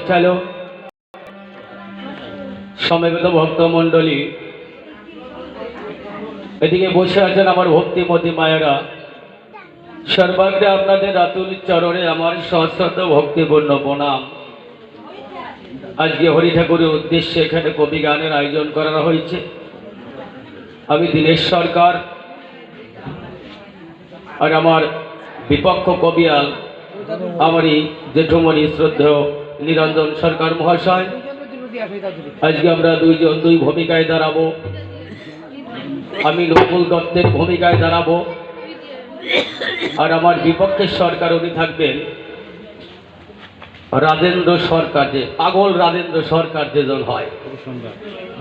Hello, সমবেত ভক্তমণ্ডলী, এদিকে বসে আছেন আমার ভক্তিমতী মায়েরা। সর্বাগ্রে আপনাদের আতুল চরণে আমার সহস্রত ভক্তিপূর্ণ প্রণাম। আজকে হরি ঠাকুরের উদ্দেশ্যে এখানে কবি গানের আয়োজন করা হয়েছে। আমি দীনেশ সরকার আর আমার বিপক্ষ কবিয়াল আমারই জেঠুমণি শ্রদ্ধেয় নিরঞ্জন সরকার মহাশয়। আজকে আমরা দুই ভূমিকায় দাঁড়াবো। আমি নকুল দত্তের ভূমিকায় দাঁড়াবো, আর আমার বিপক্ষের সরকার উনি থাকবেন রাজেন্দ্র সরকার, যে পাগল রাজেন্দ্র সরকার যেজন হয়।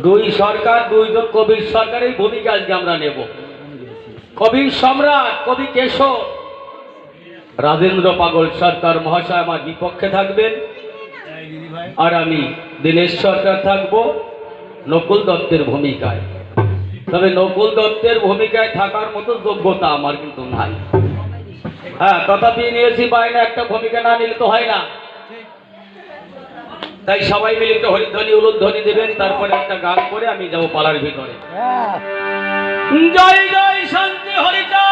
দুই সরকার, দুইজন কবির সরকারের ভূমিকা আজকে আমরা নেব। কবির সম্রাট কবি কেশব রাজেন্দ্র পাগল সরকার মহাশয় আমার বিপক্ষে থাকবেন, আর আমি দীনেশ সরকার থাকবো নকুল দত্তের ভূমিকায়। তবে নকুল দত্তের ভূমিকায় থাকার মতো যোগ্যতা আমার কিন্তু নাই। হ্যাঁ, তথাপি নিয়েছি বাইরে, একটা ভূমিকা না নিলে তো হয় না। তাই সবাই মিলে একটু হরিধ্বনি উলুধ্বনি দেবেন, তারপরে একটা গান করে আমি যাবো পালার ভিতরে। জয় জয় শান্তি হরিচাঁদ।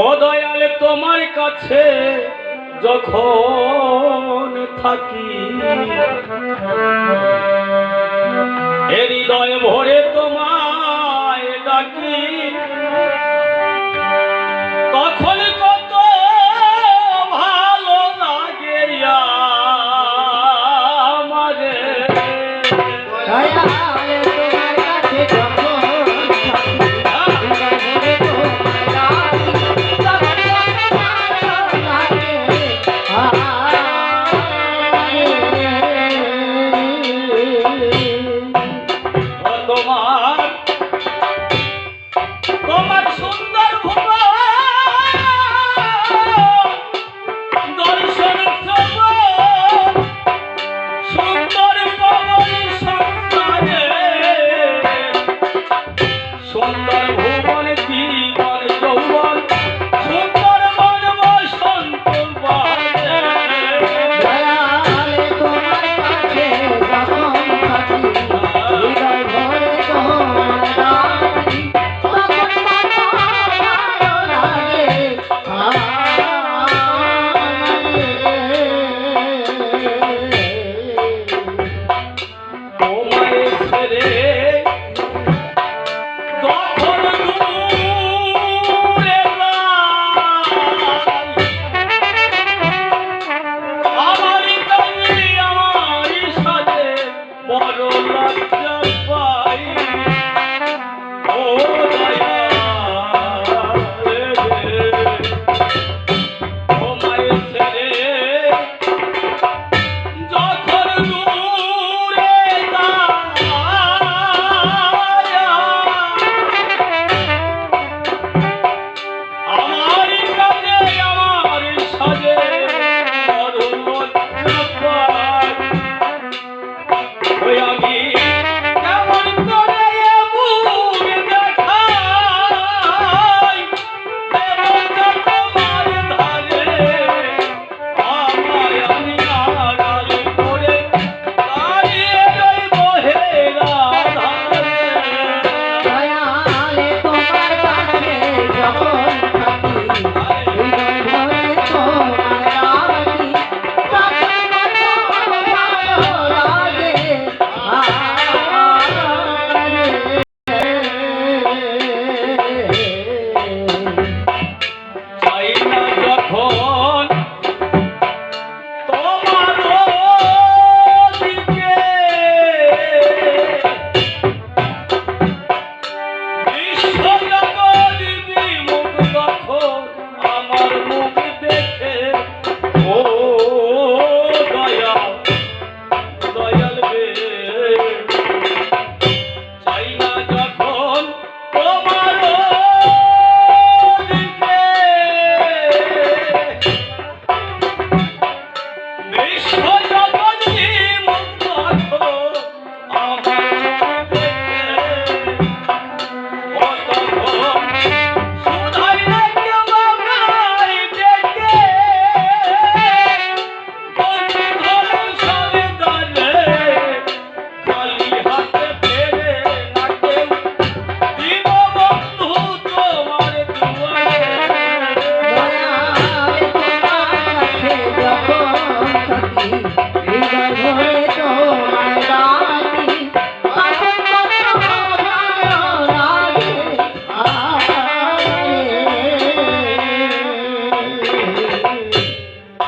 ও দয়াল, তোমার কাছে যখন থাকি হৃদয় ভরে তোমায় ডাকি, তখন কত ভালো লাগে আমারে।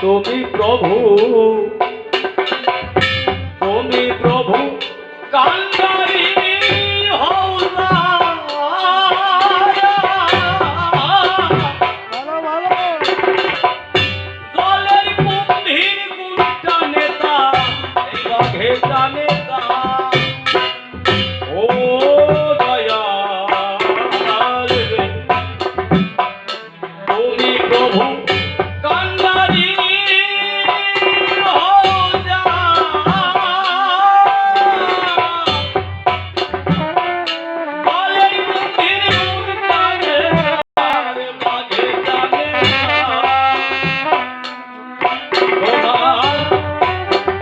তুমি প্রভু কান্ডারি হও না। জলের কুম্ভীর কোনটা নেতা, এই বাঘেটা নেতা। ও দয়াল রে, তুমি প্রভু কান্ডারি হও যা। জলের কুম্ভীর কোনটা নেতা, বাঘেটা নেতা।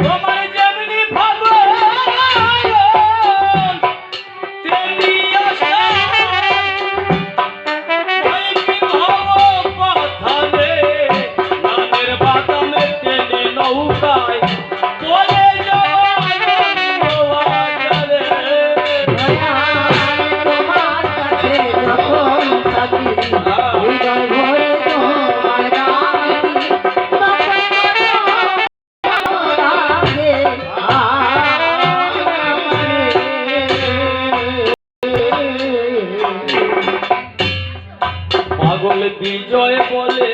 তোমার যেমনি ভগবান তেমনি আশা, ওই কি ভব পাথারে নামের বাদামে টেনে নৌকায় চলে যায় আকারে। তোমার কাছে যখন থাকি হৃদয় ভরে তোমার ডাকি, পাগল বিজয় বলে